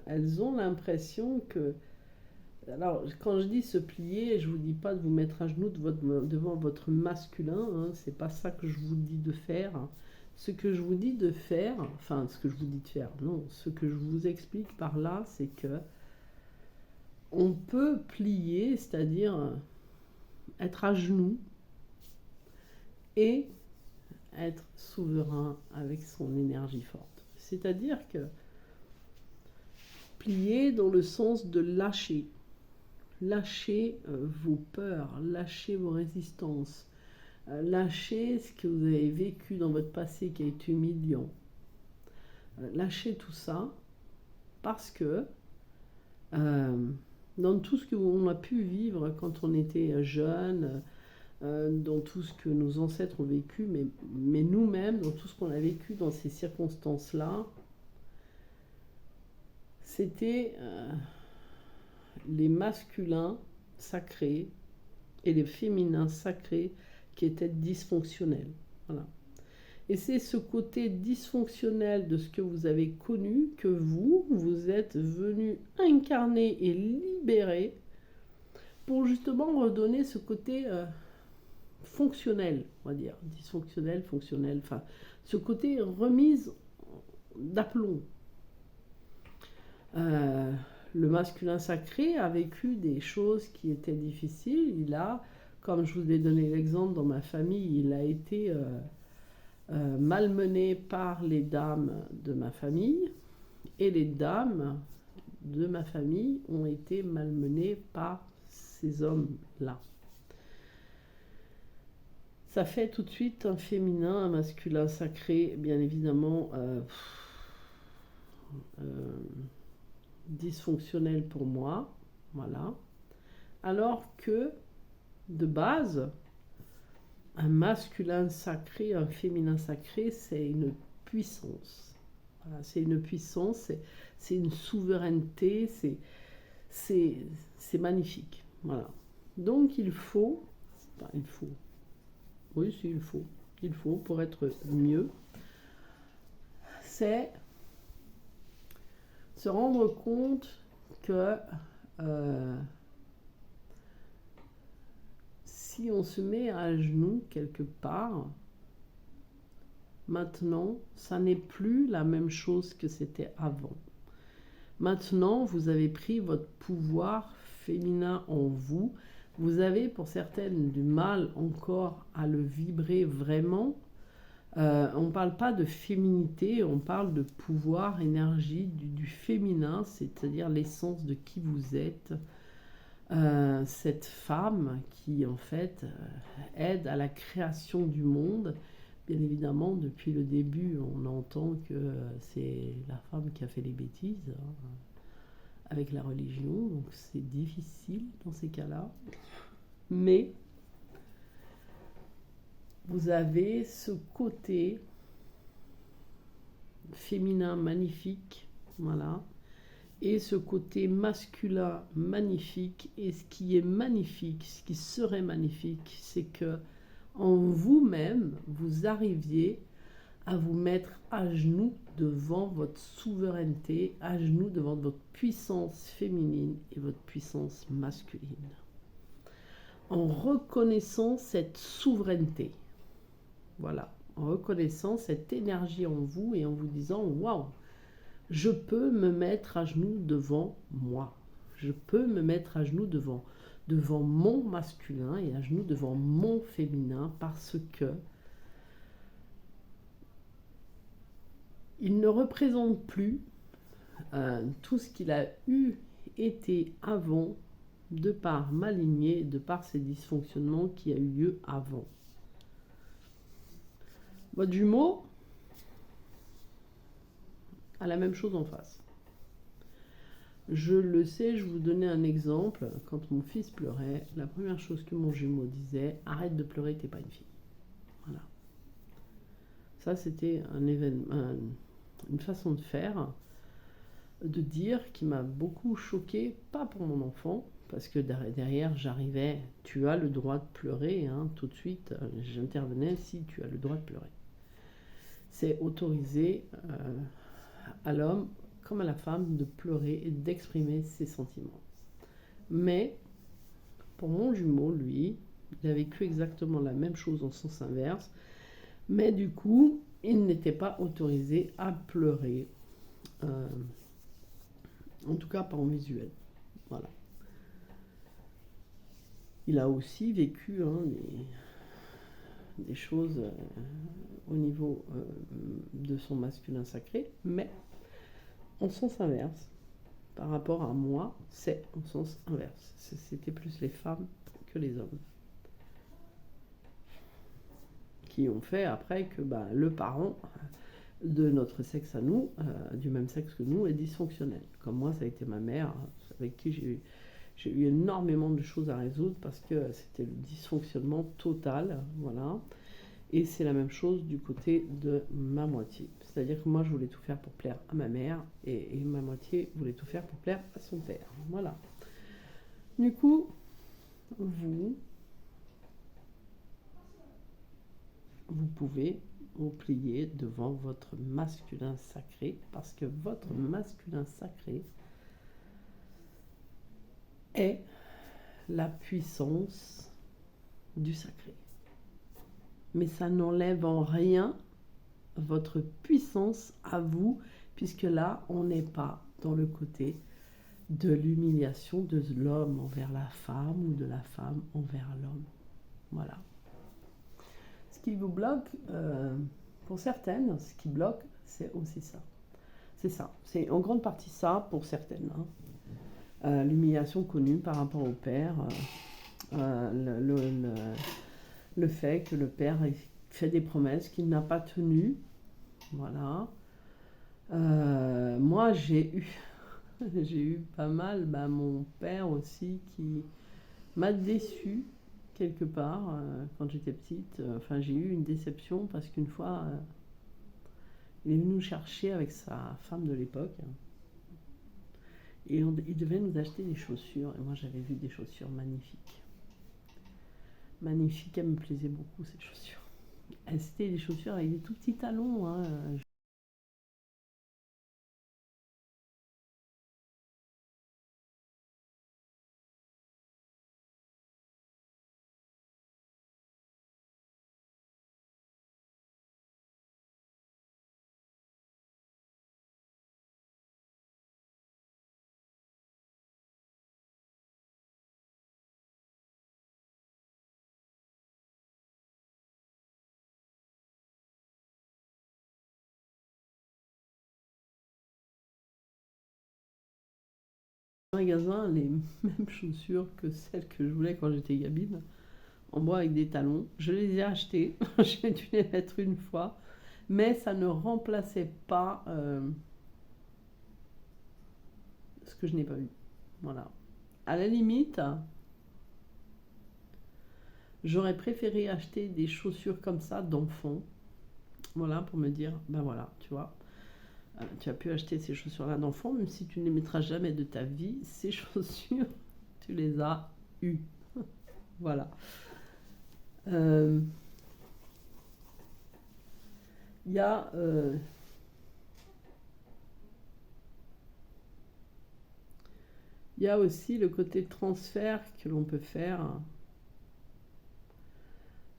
elles ont l'impression que... Alors, quand je dis se plier, je ne vous dis pas de vous mettre à genoux devant votre masculin, hein, c'est pas ça que je vous dis de faire. ce que je vous dis de faire, enfin ce que je vous dis de faire, non, ce que je vous explique par là, c'est que on peut plier, c'est-à-dire être à genoux et être souverain avec son énergie forte. C'est-à-dire que plier dans le sens de lâcher. Lâchez vos peurs, lâchez vos résistances, lâchez ce que vous avez vécu dans votre passé qui a été humiliant. Lâchez tout ça parce que dans tout ce qu'on a pu vivre quand on était jeune, dans tout ce que nos ancêtres ont vécu, mais nous-mêmes, dans tout ce qu'on a vécu dans ces circonstances-là, c'était les masculins sacrés et les féminins sacrés qui étaient dysfonctionnels. Voilà. Et c'est ce côté dysfonctionnel de ce que vous avez connu que vous êtes venu incarner et libérer pour justement redonner ce côté fonctionnel, on va dire, dysfonctionnel, fonctionnel, enfin, ce côté remise d'aplomb. Le masculin sacré a vécu des choses qui étaient difficiles. Il a, comme je vous ai donné l'exemple dans ma famille, il a été malmené par les dames de ma famille, et les dames de ma famille ont été malmenées par ces hommes-là. Ça fait tout de suite un féminin, un masculin sacré, bien évidemment dysfonctionnel pour moi, voilà. Alors que, de base, un masculin sacré, un féminin sacré, c'est une puissance. Voilà, c'est une puissance, c'est une souveraineté, c'est magnifique. Voilà. Donc il faut, pour être mieux, c'est se rendre compte que si on se met à genoux quelque part, maintenant, ça n'est plus la même chose que c'était avant. Maintenant, vous avez pris votre pouvoir féminin en vous. Vous avez pour certaines du mal encore à le vibrer vraiment. On ne parle pas de féminité, on parle de pouvoir, énergie, du féminin, c'est-à-dire l'essence de qui vous êtes. Cette femme qui en fait aide à la création du monde. Bien évidemment, depuis le début, on entend que c'est la femme qui a fait les bêtises avec la religion, donc c'est difficile dans ces cas-là. Mais vous avez ce côté féminin magnifique, voilà, et ce côté masculin magnifique. Et ce qui est magnifique, ce qui serait magnifique, c'est que en vous-même, vous arriviez à vous mettre à genoux devant votre souveraineté, à genoux devant votre puissance féminine et votre puissance masculine. En reconnaissant cette souveraineté, voilà, en reconnaissant cette énergie en vous et en vous disant « Waouh, je peux me mettre à genoux devant moi. Je peux me mettre à genoux devant mon masculin et à genoux devant mon féminin parce que il ne représente plus tout ce qu'il a été avant, de par ma lignée, de par ces dysfonctionnements qui a eu lieu avant. » Votre jumeau a la même chose en face. Je le sais, je vous donnais un exemple. Quand mon fils pleurait, la première chose que mon jumeau disait, arrête de pleurer, t'es pas une fille. Voilà. Ça, c'était un événement, une façon de faire, de dire qui m'a beaucoup choquée, pas pour mon enfant, parce que derrière j'arrivais, tu as le droit de pleurer, hein, tout de suite, j'intervenais, si tu as le droit de pleurer. C'est autoriser à l'homme comme à la femme de pleurer et d'exprimer ses sentiments. Mais pour mon jumeau, lui, il a vécu exactement la même chose en sens inverse, mais du coup, il n'était pas autorisé à pleurer, euh, en tout cas pas en visuel. Voilà. Il a aussi vécu des choses au niveau de son masculin sacré, mais en sens inverse. Par rapport à moi, c'est en sens inverse. C'était plus les femmes que les hommes qui ont fait après que le parent de notre sexe à nous, du même sexe que nous, est dysfonctionnel. Comme moi, ça a été ma mère, avec qui j'ai eu énormément de choses à résoudre parce que c'était le dysfonctionnement total, voilà. Et c'est la même chose du côté de ma moitié. C'est-à-dire que moi, je voulais tout faire pour plaire à ma mère et ma moitié voulait tout faire pour plaire à son père. Voilà. Du coup, vous pouvez vous plier devant votre masculin sacré parce que votre masculin sacré est la puissance du sacré. Mais ça n'enlève en rien votre puissance à vous, puisque là, on n'est pas dans le côté de l'humiliation de l'homme envers la femme ou de la femme envers l'homme. Voilà. Ce qui vous bloque, pour certaines, ce qui bloque, c'est aussi ça. C'est ça. C'est en grande partie ça pour certaines. L'humiliation connue par rapport au père, le fait que le père ait fait des promesses qu'il n'a pas tenues. Voilà. Moi, j'ai eu pas mal, mon père aussi qui m'a déçue quelque part quand j'étais petite. Enfin, j'ai eu une déception parce qu'une fois, il est venu nous chercher avec sa femme de l'époque. Et il devait nous acheter des chaussures. Et moi, j'avais vu des chaussures magnifiques. Magnifiques, elles me plaisaient beaucoup, ces chaussures. C'était des chaussures avec des tout petits talons. Magasin les mêmes chaussures que celles que je voulais quand j'étais gamine, en bois avec des talons. Je les ai achetées, j'ai dû les mettre une fois, mais ça ne remplaçait pas ce que je n'ai pas eu. Voilà. À la limite, j'aurais préféré acheter des chaussures comme ça d'enfant, voilà, pour me dire, voilà, tu vois, tu as pu acheter ces chaussures-là d'enfant, même si tu ne les mettras jamais de ta vie, ces chaussures, tu les as eues. Voilà. Il y a il y a aussi le côté transfert que l'on peut faire,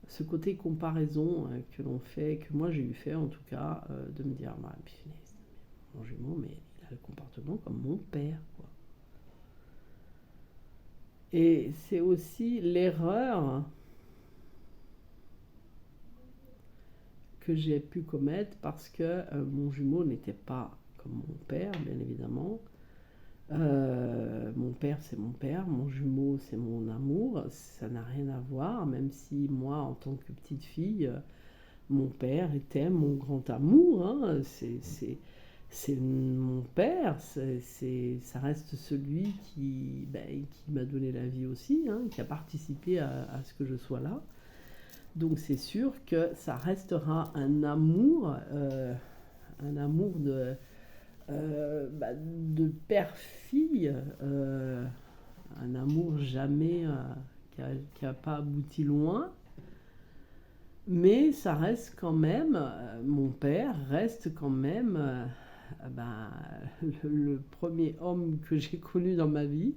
ce côté comparaison que l'on fait, que moi j'ai eu fait en tout cas, de me dire, mon jumeau, mais il a le comportement comme mon père, quoi. Et c'est aussi l'erreur que j'ai pu commettre parce que mon jumeau n'était pas comme mon père, bien évidemment. Mon père, c'est mon père, mon jumeau, c'est mon amour, ça n'a rien à voir, même si moi, en tant que petite fille, mon père était mon grand amour, hein. C'est mon père, ça reste celui qui m'a donné la vie aussi, hein, qui a participé à ce que je sois là. Donc c'est sûr que ça restera un amour de père-fille, un amour jamais qui a pas abouti loin, mais ça reste quand même, mon père reste quand même le premier homme que j'ai connu dans ma vie.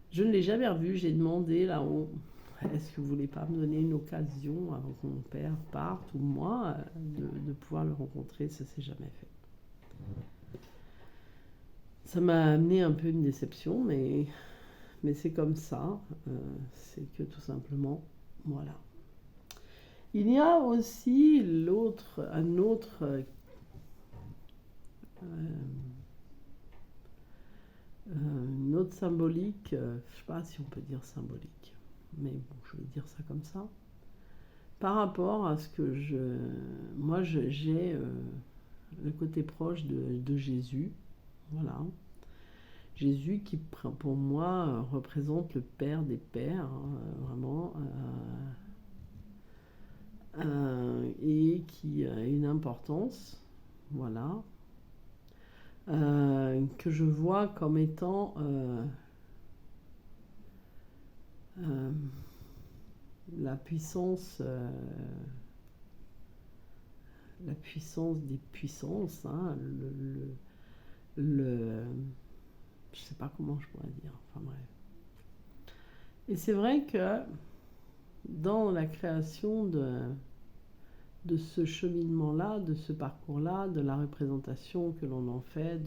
Je ne l'ai jamais revu, j'ai demandé là-haut. est-ce que vous voulez pas me donner une occasion avant que mon père parte ou moi de pouvoir le rencontrer? Ça s'est jamais fait. Ça m'a amené un peu une déception, mais c'est comme ça. C'est que tout simplement, voilà. Il y a aussi un autre une autre symbolique, je ne sais pas si on peut dire symbolique, mais bon, je vais dire ça comme ça, par rapport à ce que j'ai le côté proche de Jésus, voilà. Jésus qui, pour moi, représente le Père des Pères, vraiment, et qui a une importance, voilà, que je vois comme étant la puissance des puissances, hein, je sais pas comment je pourrais dire, enfin bref. Et c'est vrai que dans la création de ce cheminement-là, de ce parcours-là, de la représentation que l'on en fait,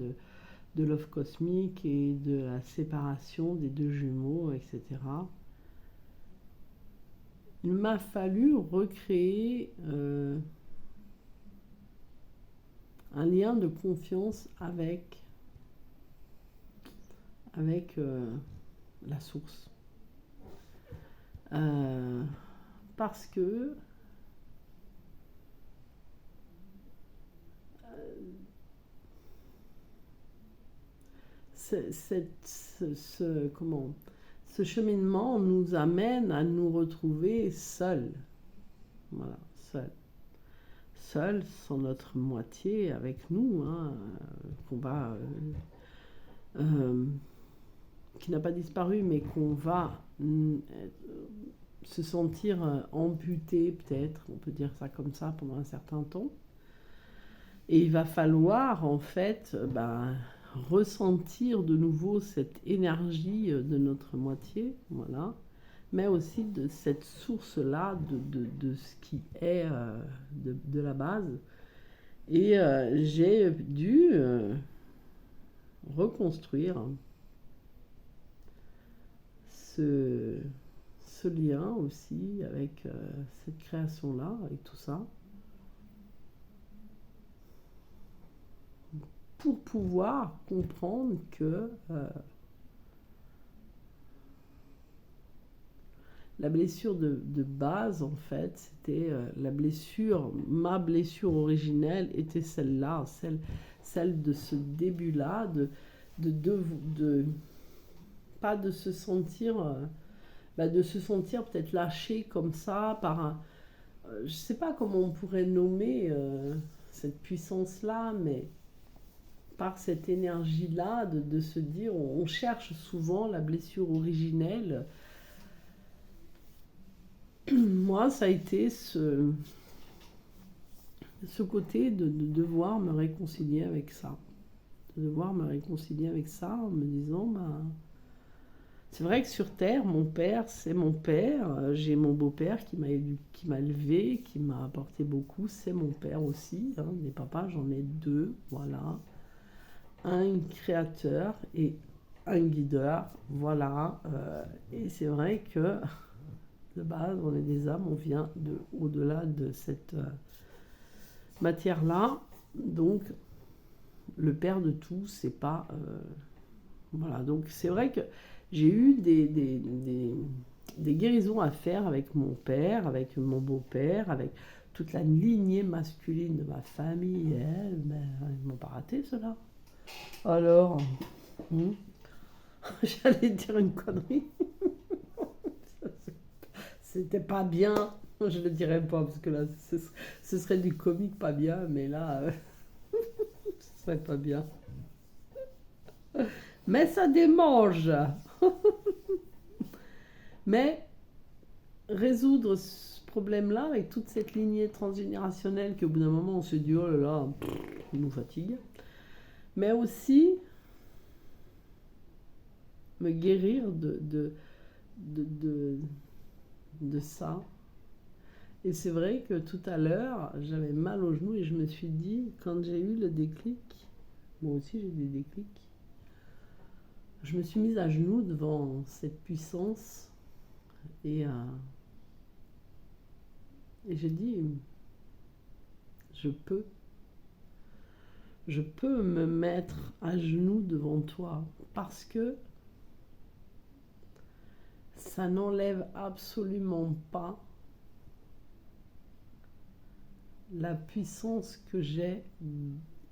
de l'œuvre cosmique et de la séparation des deux jumeaux, etc., il m'a fallu recréer un lien de confiance avec la source. Parce que ce cheminement nous amène à nous retrouver seuls. Voilà, seuls. Seuls, sans notre moitié avec nous, hein, qui n'a pas disparu, mais qu'on va se sentir amputé, peut-être, on peut dire ça comme ça, pendant un certain temps. Et il va falloir, en fait, ressentir de nouveau cette énergie de notre moitié, voilà, mais aussi de cette source-là, de ce qui est de la base. Et j'ai dû reconstruire ce lien aussi avec cette création-là, avec tout ça, pour pouvoir comprendre que la blessure de base, en fait, c'était ma blessure originelle était celle-là, celle de ce début-là, pas de se sentir, de se sentir peut-être lâché comme ça par je sais pas comment on pourrait nommer cette puissance-là, mais par cette énergie-là de se dire, on cherche souvent la blessure originelle. Moi, ça a été ce côté de devoir me réconcilier avec ça. De devoir me réconcilier avec ça en me disant, c'est vrai que sur Terre, mon père, c'est mon père. J'ai mon beau-père qui m'a élevé, qui m'a apporté beaucoup. C'est mon père aussi. Hein, des papas, j'en ai deux, voilà. Un créateur et un guideur, voilà. Et c'est vrai que de base, on est des âmes, on vient au-delà de cette matière-là. Donc, le père de tout, c'est pas... voilà, donc c'est vrai que j'ai eu des guérisons à faire avec mon père, avec mon beau-père, avec toute la lignée masculine de ma famille. Ils m'ont pas raté, cela. Alors, j'allais dire une connerie. C'était pas bien. Je le dirais pas parce que là, ce serait du comique pas bien, mais là, ce serait pas bien. Mais ça démange. Mais résoudre ce problème-là avec toute cette lignée transgénérationnelle qu'au bout d'un moment on se dit oh là là, il nous fatigue. Mais aussi me guérir de de ça. Et c'est vrai que tout à l'heure, j'avais mal au genou et je me suis dit, quand j'ai eu le déclic, moi aussi j'ai des déclics, je me suis mise à genoux devant cette puissance et, et j'ai dit, je peux me mettre à genoux devant toi parce que ça n'enlève absolument pas la puissance que j'ai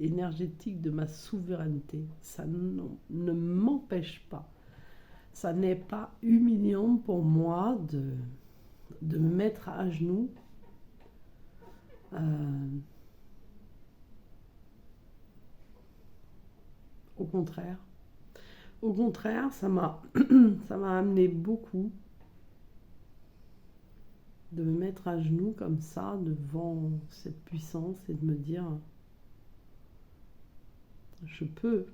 énergétique de ma souveraineté. Ça ne m'empêche pas. Ça n'est pas humiliant pour moi de me mettre à genoux. Au contraire. Au contraire, ça m'a amené beaucoup de me mettre à genoux comme ça devant cette puissance et de me dire, je peux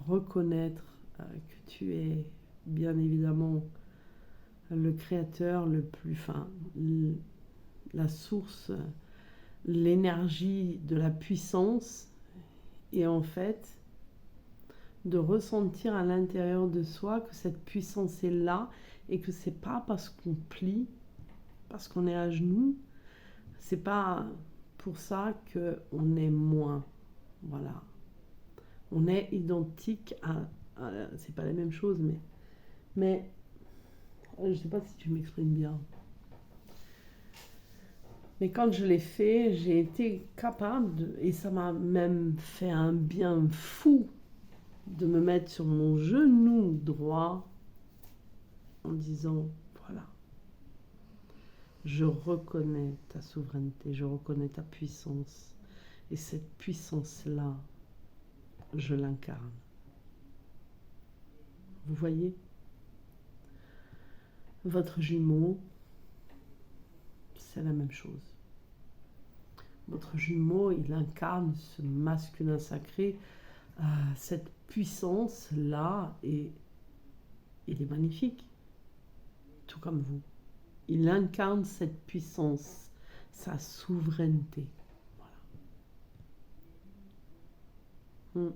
reconnaître que tu es bien évidemment le créateur le plus fin, la source, l'énergie de la puissance, et en fait de ressentir à l'intérieur de soi que cette puissance est là et que c'est pas parce qu'on plie, parce qu'on est à genoux, c'est pas pour ça qu'on est moins. Voilà. On est identique c'est pas la même chose, mais je sais pas si tu m'exprimes bien. Mais quand je l'ai fait, j'ai été capable, et ça m'a même fait un bien fou, de me mettre sur mon genou droit en disant, voilà, je reconnais ta souveraineté, je reconnais ta puissance. Et cette puissance-là, je l'incarne. Vous voyez? Votre jumeau, c'est la même chose. Votre jumeau, il incarne ce masculin sacré, cette puissance-là, et il est magnifique, tout comme vous. Il incarne cette puissance, sa souveraineté. Voilà.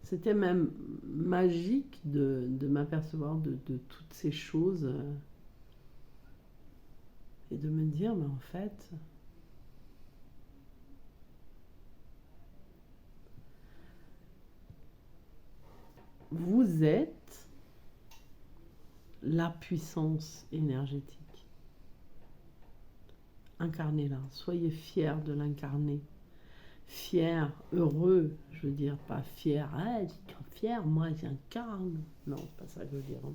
C'était même magique de m'apercevoir de toutes ces choses et de me dire, mais en fait, vous êtes la puissance énergétique. Incarnez-la, soyez fiers de l'incarner. Fiers, heureux, je veux dire, pas fiers, fier, moi j'incarne. Non, c'est pas ça que je veux dire. Hein.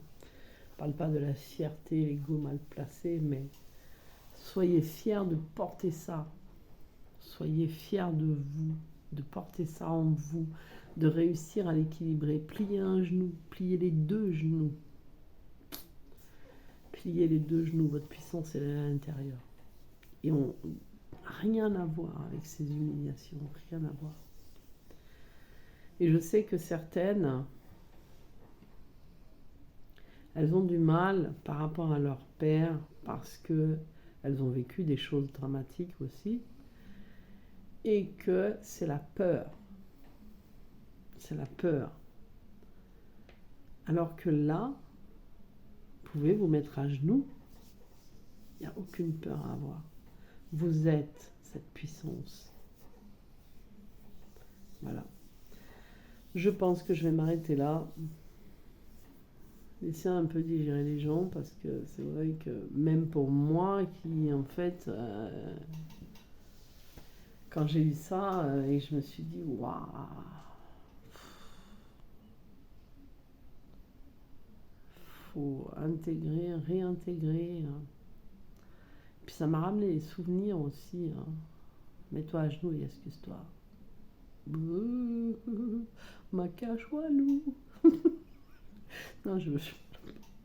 Je parle pas de la fierté, l'ego mal placé, mais soyez fiers de porter ça. Soyez fiers de vous, de porter ça en vous, de réussir à l'équilibrer. Pliez un genou, pliez les deux genoux. Pliez les deux genoux, votre puissance elle est à l'intérieur. Et rien à voir avec ces humiliations, rien à voir. Et je sais que certaines, elles ont du mal par rapport à leur père parce que elles ont vécu des choses dramatiques aussi et que c'est la peur. C'est la peur. Alors que là, vous pouvez vous mettre à genoux, il n'y a aucune peur à avoir. Vous êtes cette puissance. Voilà. Je pense que je vais m'arrêter là. Laisser un peu digérer les gens parce que c'est vrai que même pour moi qui en fait quand j'ai eu ça et je me suis dit waouh, faut intégrer, réintégrer. Puis ça m'a ramené les souvenirs aussi. Hein. Mets-toi à genoux et excuse-toi. Ma cache walou. Non, je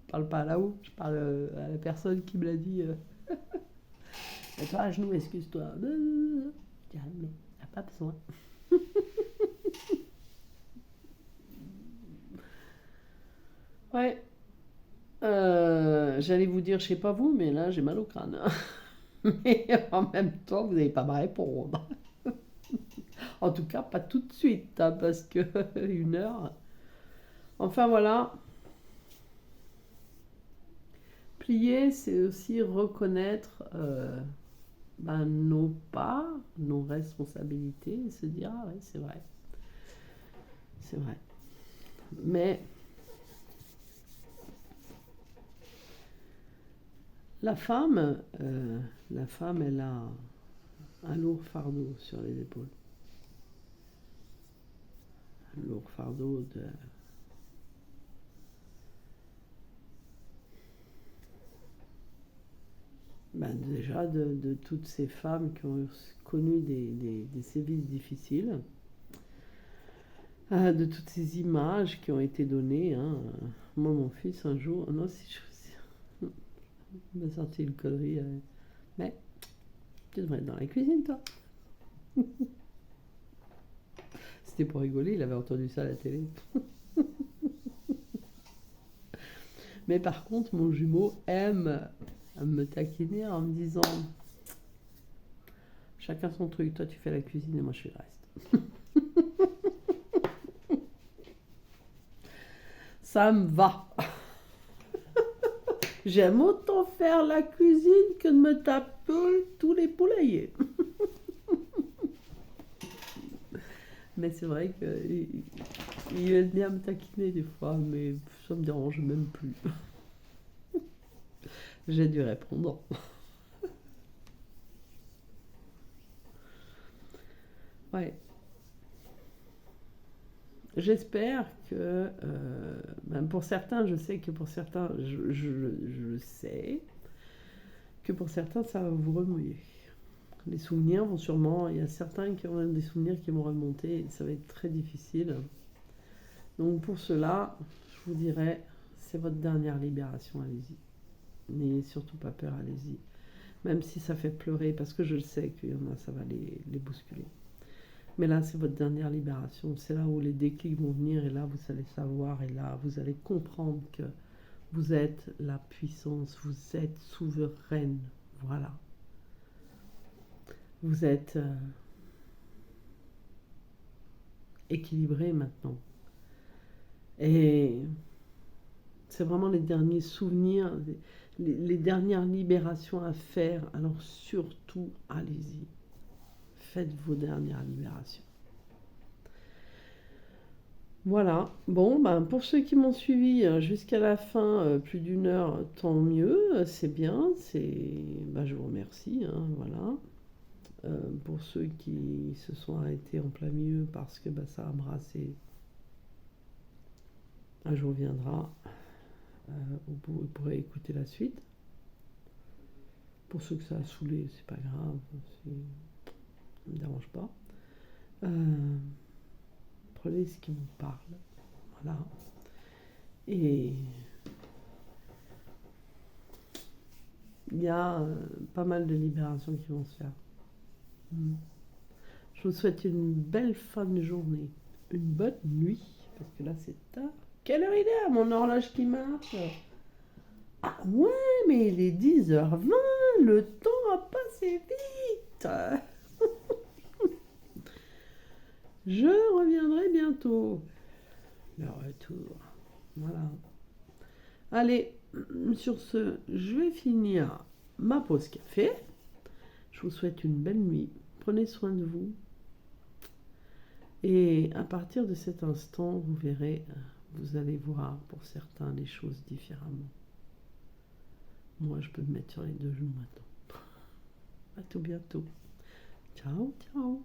parle pas là-haut, je parle à la personne qui me l'a dit. Mets-toi à genoux, excuse-toi. Mais il n'y a pas besoin. Ouais. j'allais vous dire, je sais pas vous, mais là, j'ai mal au crâne. Mais en même temps, vous n'allez pas me répondre. En tout cas, pas tout de suite, hein, parce que 1 heure. Enfin voilà, plier, c'est aussi reconnaître nos pas, nos responsabilités, et se dire, ah ouais, c'est vrai, c'est vrai. Mais la femme, elle a un lourd fardeau sur les épaules. Un lourd fardeau déjà de toutes ces femmes qui ont connu des sévices difficiles, de toutes ces images qui ont été données. Hein. Moi, mon fils, un jour, non, si je il m'a sorti une connerie. Mais tu devrais être dans la cuisine, toi. C'était pour rigoler, il avait entendu ça à la télé. Mais par contre, mon jumeau aime me taquiner en me disant chacun son truc, toi tu fais la cuisine et moi je fais le reste. Ça me va. J'aime autant faire la cuisine que de me taper tous les poulaillers. Mais c'est vrai qu'il aime bien me taquiner des fois, mais ça me dérange même plus. J'ai du répondant. Ouais. J'espère que, pour certains, je sais que pour certains, je sais que pour certains, ça va vous remuer. Les souvenirs vont sûrement, il y a certains qui ont des souvenirs qui vont remonter et ça va être très difficile. Donc pour cela, je vous dirais, c'est votre dernière libération, allez-y. N'ayez surtout pas peur, allez-y. Même si ça fait pleurer, parce que je le sais qu'il y en a, ça va les bousculer. Mais là, c'est votre dernière libération. C'est là où les déclics vont venir et là, vous allez savoir et là, vous allez comprendre que vous êtes la puissance, vous êtes souveraine. Voilà. Vous êtes équilibré maintenant. Et c'est vraiment les derniers souvenirs, les dernières libérations à faire. Alors surtout, allez-y. Faites vos dernières libérations. Voilà. Bon, pour ceux qui m'ont suivi jusqu'à la fin, plus d'1 heure, tant mieux, c'est bien. Je vous remercie. Hein, voilà. Pour ceux qui se sont arrêtés en plein milieu parce que ça a brassé, un jour viendra où vous pourrez écouter la suite. Pour ceux que ça a saoulé, c'est pas grave, ça ne me dérange pas. Prenez ce qui vous parle, voilà. Et il y a pas mal de libérations qui vont se faire. Je vous souhaite une belle fin de journée, une bonne nuit, parce que là c'est tard. Quelle heure il est? Mon horloge qui marche. Ah ouais, mais il est 10h20, le temps a passé vite. Je reviendrai bientôt. Le retour. Voilà. Allez, sur ce, je vais finir ma pause café. Je vous souhaite une belle nuit. Prenez soin de vous. Et à partir de cet instant, vous verrez, vous allez voir pour certains les choses différemment. Moi, je peux me mettre sur les 2 genoux maintenant. À tout bientôt. Ciao, ciao.